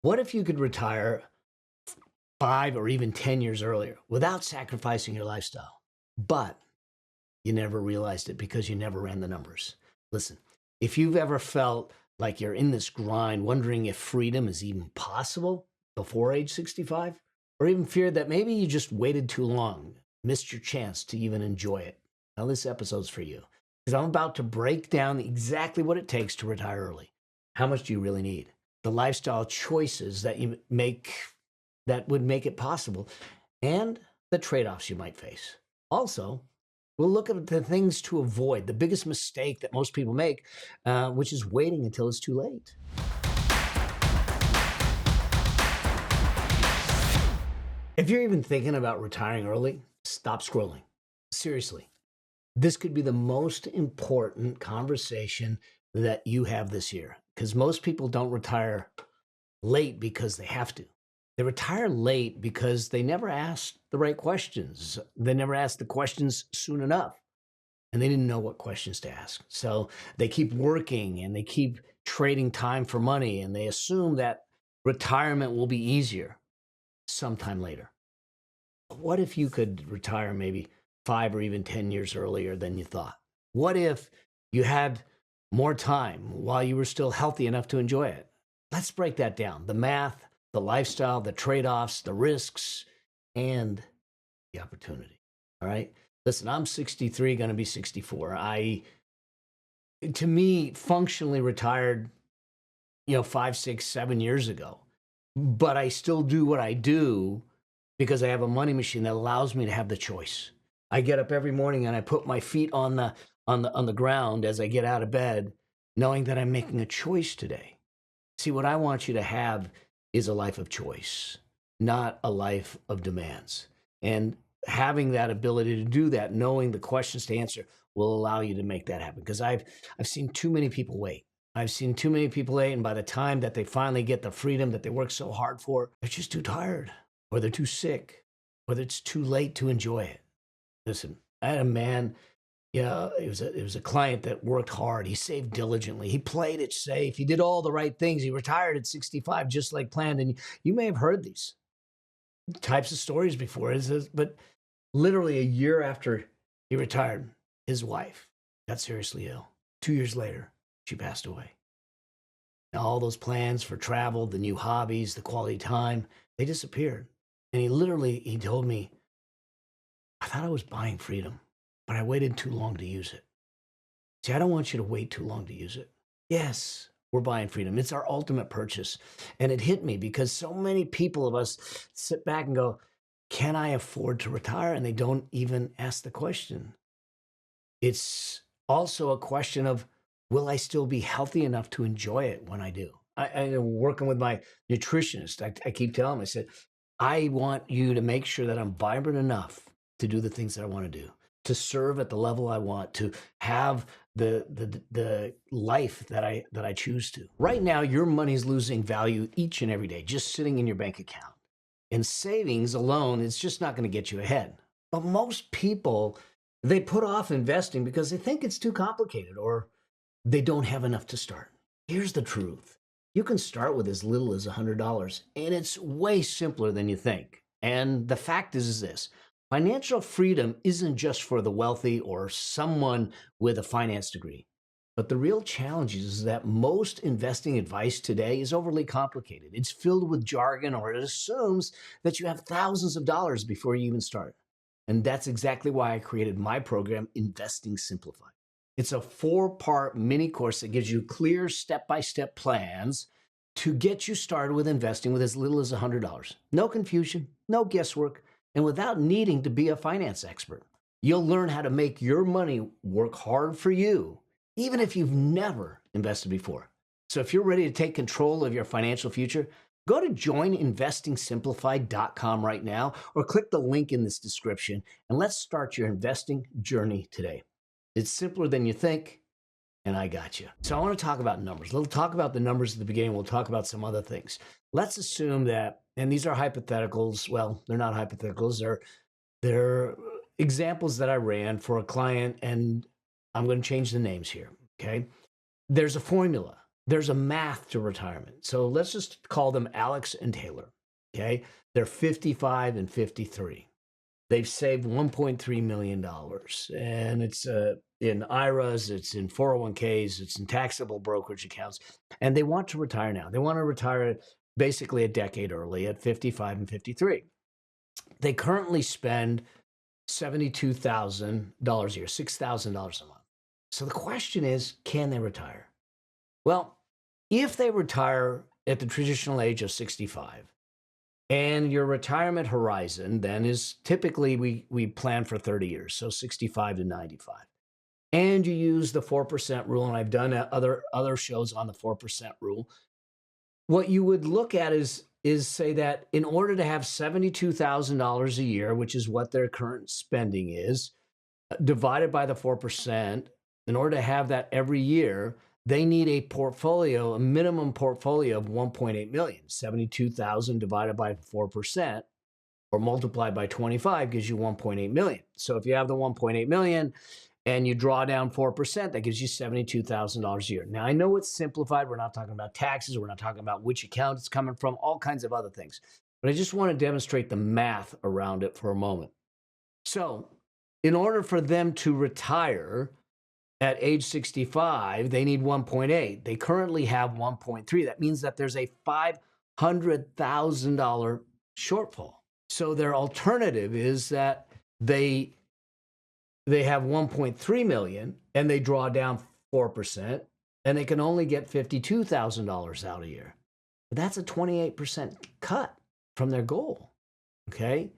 What if you could retire 5 or even 10 years earlier without sacrificing your lifestyle? But you never realized it because you never ran the numbers. Listen, if you've ever felt like you're in this grind, wondering if freedom is even possible before age 65, or even feared that maybe you just waited too long, missed your chance to even enjoy it, now this episode's for you. Because I'm about to break down exactly what it takes to retire early. How much do you really need? The lifestyle choices that you make that would make it possible, and the trade offs you might face. Also, we'll look at the things to avoid, the biggest mistake that most people make, which is waiting until it's too late. If you're even thinking about retiring early, stop scrolling. Seriously, this could be the most important conversation that you have this year because most people don't retire late because they have to. They retire late because they never asked the right questions. They never asked the questions soon enough, and they didn't know what questions to ask. So they keep working and they keep trading time for money, and they assume that retirement will be easier sometime later. What if you could retire maybe 5 or even 10 years earlier than you thought? What if you had more time while you were still healthy enough to enjoy it? Let's break that down. The math, the lifestyle, the trade-offs, the risks, and the opportunity. All right. Listen, I'm 63, going to be 64. To me, functionally retired, 5, 6, 7 years ago, but I still do what I do because I have a money machine that allows me to have the choice. I get up every morning and I put my feet on the ground as I get out of bed, knowing that I'm making a choice today. See, what I want you to have is a life of choice, not a life of demands. And having that ability to do that, knowing the questions to answer, will allow you to make that happen. Because I've seen too many people wait. I've seen too many people wait, and by the time that they finally get the freedom that they work so hard for, they're just too tired, or they're too sick, or it's too late to enjoy it. Listen, I had a man. Yeah, it was a client that worked hard. He saved diligently. He played it safe. He did all the right things. He retired at 65, just like planned. And you may have heard these types of stories before. But literally a year after he retired, his wife got seriously ill. 2 years later, she passed away. Now, all those plans for travel, the new hobbies, the quality time, they disappeared. And he told me, I thought I was buying freedom, but I waited too long to use it. See, I don't want you to wait too long to use it. Yes, we're buying freedom. It's our ultimate purchase. And it hit me because so many people of us sit back and go, can I afford to retire? And they don't even ask the question. It's also a question of, will I still be healthy enough to enjoy it when I do? Working with my nutritionist, I keep telling him, I said, I want you to make sure that I'm vibrant enough to do the things that I want to do, to serve at the level I want, to have the life that I choose to. Right now, your money's losing value each and every day, just sitting in your bank account. And savings alone is just not going to get you ahead. But most people, they put off investing because they think it's too complicated or they don't have enough to start. Here's the truth. You can start with as little as $100, and it's way simpler than you think. And the fact is this. Financial freedom isn't just for the wealthy or someone with a finance degree. But the real challenge is that most investing advice today is overly complicated. It's filled with jargon, or it assumes that you have thousands of dollars before you even start. And that's exactly why I created my program, Investing Simplified. It's a 4-part mini course that gives you clear step-by-step plans to get you started with investing with as little as $100. No confusion, no guesswork, and without needing to be a finance expert. You'll learn how to make your money work hard for you, even if you've never invested before. So if you're ready to take control of your financial future, go to joininvestingsimplified.com right now or click the link in this description and let's start your investing journey today. It's simpler than you think, and I got you. So I want to talk about numbers. We'll talk about the numbers at the beginning. We'll talk about some other things. Let's assume that, and these are hypotheticals. Well, they're not hypotheticals. They're examples that I ran for a client, and I'm going to change the names here, okay? There's a formula there's a math to retirement. So let's just call them Alex and Taylor. Okay. They're 55 and 53. They've saved $1.3 million. And it's in IRAs, it's in 401ks, it's in taxable brokerage accounts. And they want to retire now. They want to retire basically a decade early at 55 and 53. They currently spend $72,000 a year, $6,000 a month. So the question is, can they retire? Well, if they retire at the traditional age of 65, and your retirement horizon then is typically we plan for 30 years, so 65 to 95. And you use the 4% rule, and I've done other shows on the 4% rule. What you would look at is say that in order to have $72,000 a year, which is what their current spending is, divided by the 4%, in order to have that every year, they need a portfolio, a minimum portfolio of 1.8 million. 72,000 divided by 4% or multiplied by 25 gives you 1.8 million. So if you have the 1.8 million and you draw down 4%, that gives you $72,000 a year. Now, I know it's simplified. We're not talking about taxes. We're not talking about which account it's coming from, all kinds of other things. But I just want to demonstrate the math around it for a moment. So in order for them to retire at age 65, they need 1.8. They currently have 1.3. That means that there's a $500,000 shortfall. So their alternative is that they have 1.3 million and they draw down 4% and they can only get $52,000 out a year. But that's a 28% cut from their goal. Okay?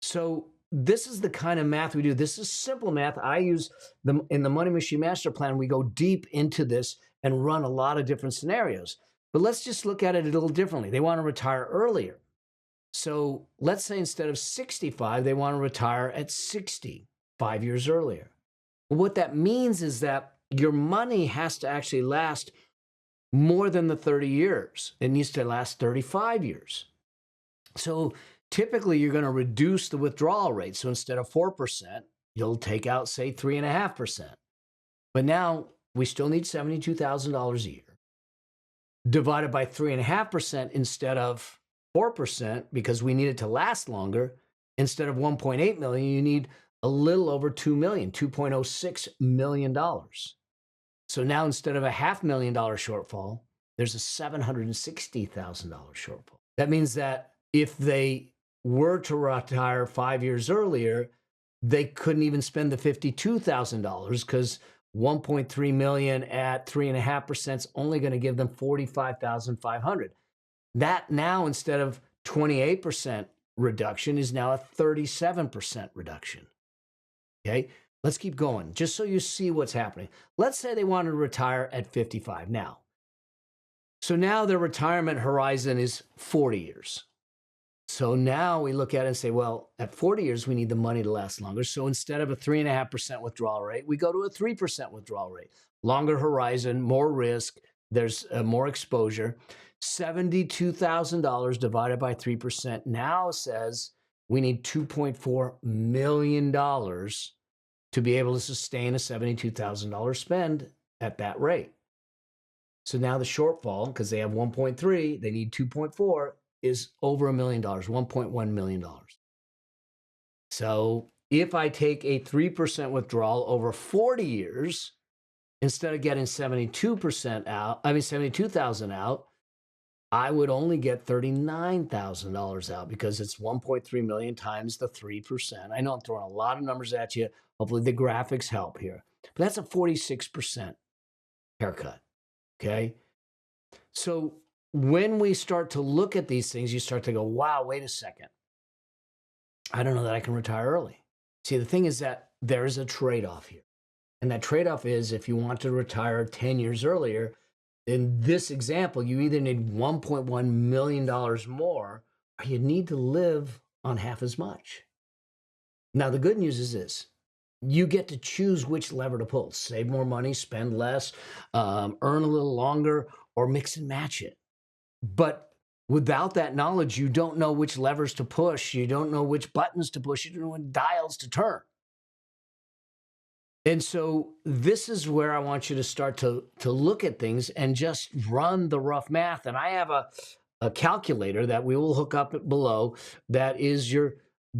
So this is the kind of math we do. This is simple math. I use in the Money Machine Master Plan, we go deep into this and run a lot of different scenarios. But let's just look at it a little differently. They want to retire earlier. So let's say instead of 65, they want to retire at 60, 5 years earlier. Well, what that means is that your money has to actually last more than the 30 years. It needs to last 35 years. So typically, you're going to reduce the withdrawal rate. So instead of 4%, you'll take out, say, 3.5%. But now we still need $72,000 a year divided by 3.5% instead of 4% because we need it to last longer. Instead of 1.8 million, you need a little over 2 million, $2.06 million. So now instead of a $500,000 shortfall, there's a $760,000 shortfall. That means that if they were to retire 5 years earlier, they couldn't even spend the $52,000 because 1.3 million at 3.5% is only going to give them $45,500. That now, instead of 28% reduction, is now a 37% reduction. Okay, let's keep going just so you see what's happening. Let's say they want to retire at 55 now. So now their retirement horizon is 40 years. So now we look at it and say, well, at 40 years, we need the money to last longer. So instead of a 3.5% withdrawal rate, we go to a 3% withdrawal rate. Longer horizon, more risk, there's more exposure. $72,000 divided by 3% now says we need $2.4 million to be able to sustain a $72,000 spend at that rate. So now the shortfall, because they have 1.3, they need 2.4, is over $1 million, $1.1 million. So if I take a 3% withdrawal over 40 years, instead of getting 72,000 out, I would only get $39,000 out because it's 1.3 million times the 3%. I know I'm throwing a lot of numbers at you. Hopefully the graphics help here. But that's a 46% haircut, okay? So when we start to look at these things, you start to go, wow, wait a second. I don't know that I can retire early. See, the thing is that there is a trade-off here. And that trade-off is if you want to retire 10 years earlier, in this example, you either need $1.1 million more or you need to live on half as much. Now, the good news is this. You get to choose which lever to pull. Save more money, spend less, earn a little longer, or mix and match it. But without that knowledge, you don't know which levers to push. You don't know which buttons to push. You don't know what dials to turn. And so this is where I want you to start to look at things and just run the rough math. And I have a calculator that we will hook up below that is your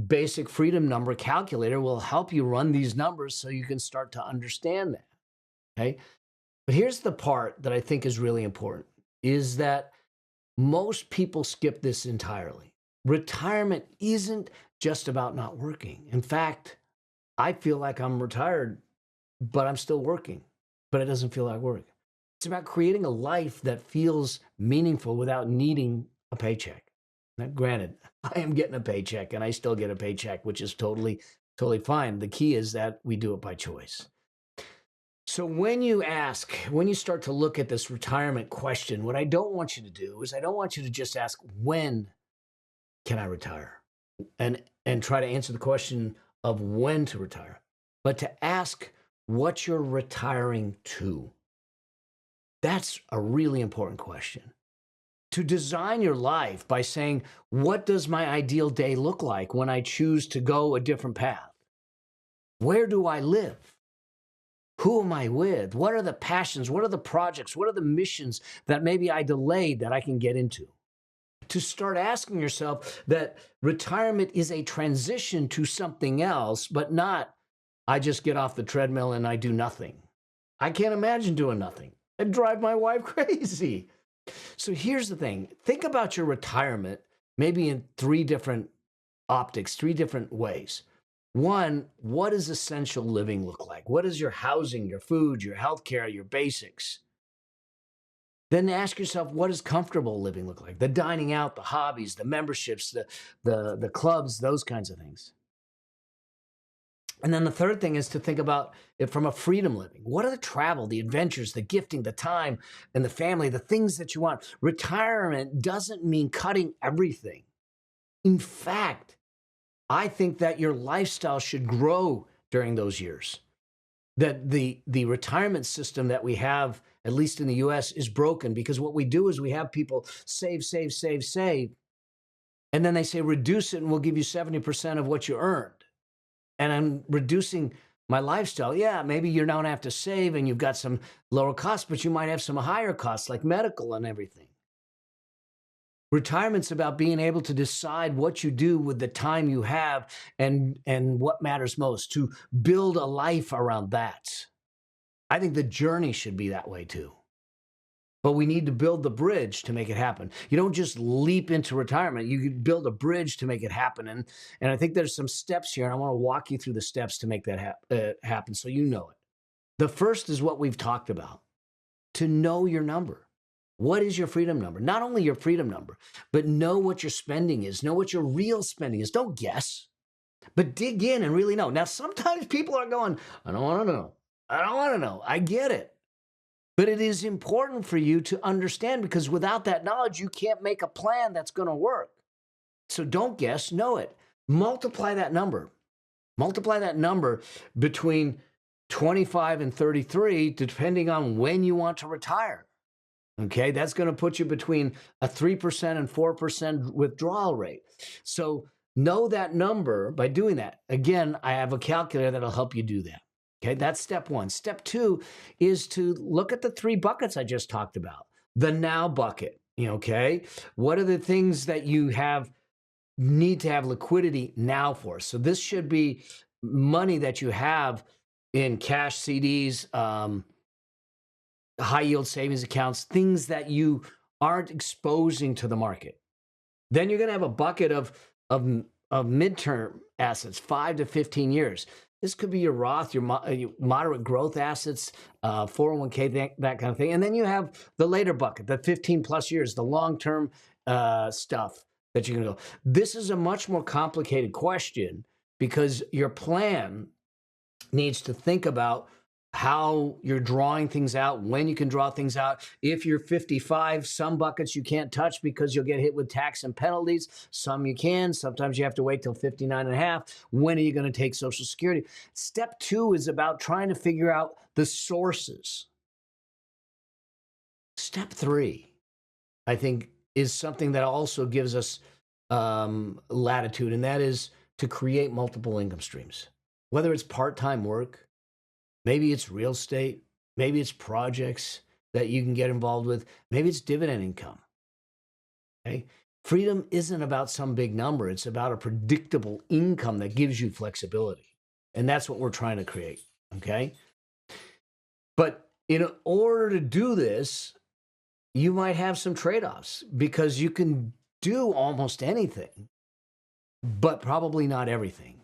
basic freedom number calculator, will help you run these numbers so you can start to understand that. Okay. But here's the part that I think is really important is that most people skip this entirely. Retirement isn't just about not working. In fact, I feel like I'm retired, but I'm still working, but it doesn't feel like work. It's about creating a life that feels meaningful without needing a paycheck. Now, granted, I am getting a paycheck and I still get a paycheck, which is totally fine. The key is that we do it by choice. So when you start to look at this retirement question, what I don't want you to do is I don't want you to just ask, when can I retire? And try to answer the question of when to retire, but to ask what you're retiring to. That's a really important question. To design your life by saying, what does my ideal day look like when I choose to go a different path? Where do I live? Who am I with? What are the passions? What are the projects? What are the missions that maybe I delayed that I can get into? To start asking yourself that retirement is a transition to something else, but not, I just get off the treadmill and I do nothing. I can't imagine doing nothing. It'd drive my wife crazy. So here's the thing. Think about your retirement maybe in three different optics, three different ways. One, what does essential living look like? What is your housing, your food, your healthcare, your basics? Then ask yourself, what does comfortable living look like? The dining out, the hobbies, the memberships, the clubs, those kinds of things. And then the third thing is to think about it from a freedom living. What are the travel, the adventures, the gifting, the time, and the family, the things that you want? Retirement doesn't mean cutting everything. In fact, I think that your lifestyle should grow during those years. That the retirement system that we have, at least in the US, is broken because what we do is we have people save, save, save, save, and then they say reduce it and we'll give you 70% of what you earned. And I'm reducing my lifestyle. Yeah, maybe you don't have to save and you've got some lower costs, but you might have some higher costs like medical and everything. Retirement's about being able to decide what you do with the time you have and what matters most, to build a life around that. I think the journey should be that way too. But we need to build the bridge to make it happen. You don't just leap into retirement. You build a bridge to make it happen. And I think there's some steps here, and I want to walk you through the steps to make that happen so you know it. The first is what we've talked about, to know your number. What is your freedom number? Not only your freedom number, but know what your spending is. Know what your real spending is. Don't guess, but dig in and really know. Now, sometimes people are going, I don't want to know. I don't want to know. I get it. But it is important for you to understand, because without that knowledge, you can't make a plan that's going to work. So don't guess, know it. Multiply that number. Multiply that number between 25 and 33, depending on when you want to retire. Okay, that's going to put you between a 3% and 4% withdrawal rate. So know that number by doing that. Again, I have a calculator that'll help you do that. Okay, that's step one. Step two is to look at the three buckets I just talked about. The now bucket, okay? What are the things that you need to have liquidity now for? So this should be money that you have in cash, CDs, high yield savings accounts, things that you aren't exposing to the market. Then you're going to have a bucket of midterm assets, 5 to 15 years. This could be your Roth, your moderate growth assets, 401k, that kind of thing. And then you have the later bucket, the 15 plus years, the long-term stuff that you're going to go. This is a much more complicated question because your plan needs to think about how you're drawing things out, when you can draw things out. If you're 55, some buckets you can't touch because you'll get hit with tax and penalties. Some you can. Sometimes you have to wait till 59 and a half. When are you going to take Social Security? Step two is about trying to figure out the sources. Step three, I think, is something that also gives us latitude, and that is to create multiple income streams. Whether it's part-time work, Maybe it's real estate. Maybe it's projects that you can get involved with. Maybe it's dividend income. Okay. Freedom isn't about some big number. It's about a predictable income that gives you flexibility. And that's what we're trying to create. Okay. But in order to do this, you might have some trade offs because you can do almost anything, but probably not everything.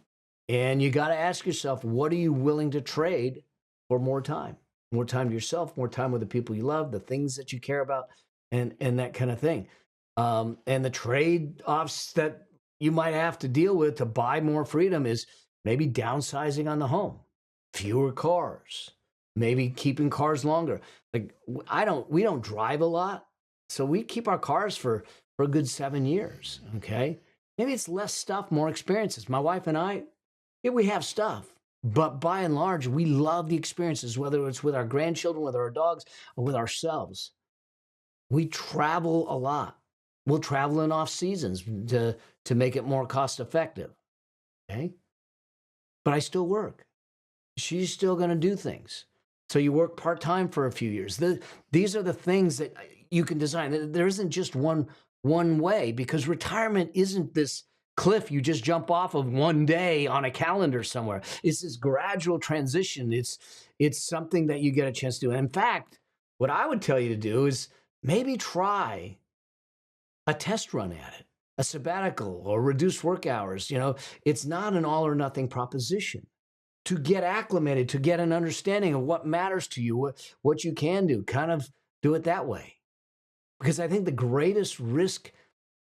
And you got to ask yourself, what are you willing to trade for more time? More time to yourself, more time with the people you love, the things that you care about, and that kind of thing. And the trade offs that you might have to deal with to buy more freedom is maybe downsizing on the home, fewer cars, maybe keeping cars longer. Like we don't drive a lot, so we keep our cars for a good 7 years. Okay, maybe it's less stuff, more experiences. My wife and I, yeah, we have stuff, but by and large, we love the experiences, whether it's with our grandchildren, with our dogs, or with ourselves. We travel a lot. We'll travel in off seasons to make it more cost effective. Okay. But I still work. She's still going to do things. So you work part time for a few years. These are the things that you can design. There isn't just one way, because retirement isn't this cliff you just jump off of one day on a calendar somewhere. It's this gradual transition. It's something that you get a chance to do. And in fact, what I would tell you to do is maybe try a test run at it, a sabbatical or reduced work hours. It's not an all or nothing proposition. To get acclimated, to get an understanding of what matters to you, what you can do, kind of do it that way. Because I think the greatest risk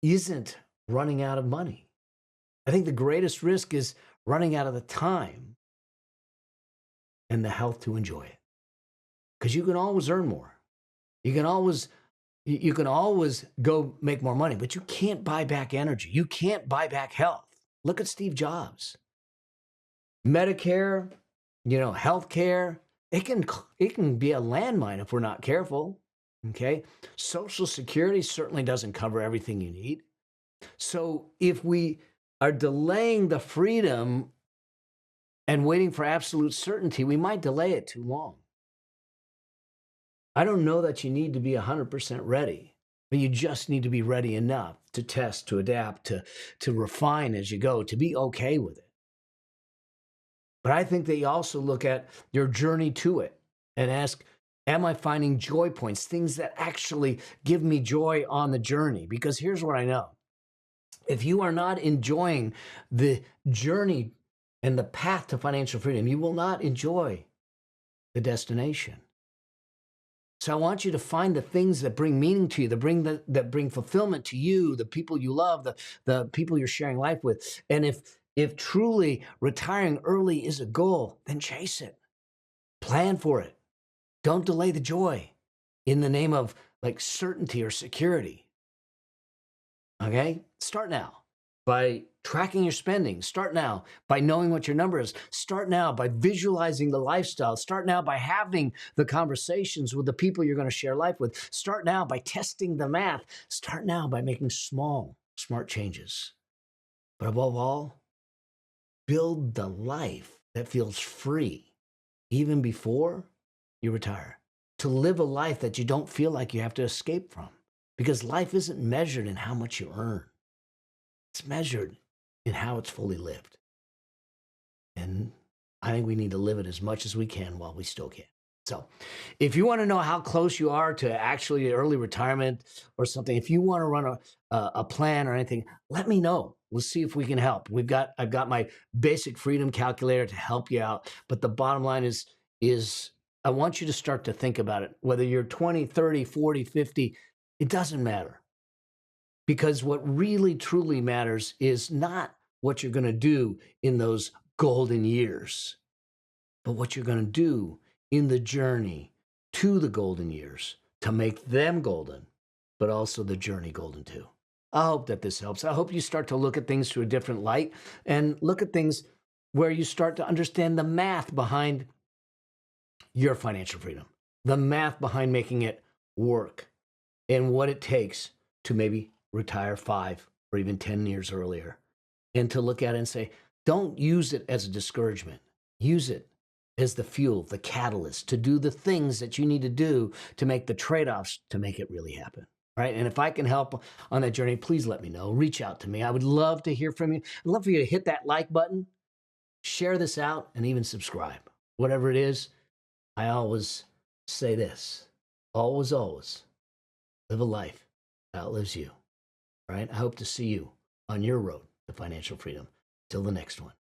isn't running out of money. I think the greatest risk is running out of the time and the health to enjoy it. Because you can always earn more. You can always go make more money, but you can't buy back energy. You can't buy back health. Look at Steve Jobs. Medicare, healthcare, it can be a landmine if we're not careful. Okay. Social Security certainly doesn't cover everything you need. So if we are delaying the freedom and waiting for absolute certainty, we might delay it too long. I don't know that you need to be 100% ready, but you just need to be ready enough to test, to adapt, to refine as you go, to be okay with it. But I think that you also look at your journey to it and ask, am I finding joy points, things that actually give me joy on the journey? Because here's what I know. If you are not enjoying the journey and the path to financial freedom, you will not enjoy the destination. So I want you to find the things that bring meaning to you, that bring fulfillment to you, the people you love, the people you're sharing life with. And if truly retiring early is a goal, then chase it. Plan for it. Don't delay the joy in the name of like certainty or security. Okay? Start now by tracking your spending. Start now by knowing what your number is. Start now by visualizing the lifestyle. Start now by having the conversations with the people you're going to share life with. Start now by testing the math. Start now by making small, smart changes. But above all, build the life that feels free even before you retire. To live a life that you don't feel like you have to escape from. Because life isn't measured in how much you earn. It's measured in how it's fully lived. And I think we need to live it as much as we can while we still can. So if you want to know how close you are to actually early retirement or something, if you want to run a plan or anything, let me know. We'll see if we can help. I've got my basic freedom calculator to help you out. But the bottom line is I want you to start to think about it. Whether you're 20, 30, 40, 50, it doesn't matter. Because what really, truly matters is not what you're going to do in those golden years, but what you're going to do in the journey to the golden years to make them golden, but also the journey golden too. I hope that this helps. I hope you start to look at things through a different light and look at things where you start to understand the math behind your financial freedom, the math behind making it work, and what it takes to maybe retire 5 or even 10 years earlier, and to look at it and say, don't use it as a discouragement. Use it is the fuel, the catalyst to do the things that you need to do to make the trade-offs to make it really happen. Right. And if I can help on that journey, please let me know. Reach out to me. I would love to hear from you. I'd love for you to hit that like button, share this out, and even subscribe. Whatever it is, I always say this. Always, always live a life that outlives you. Right? I hope to see you on your road to financial freedom. Till the next one.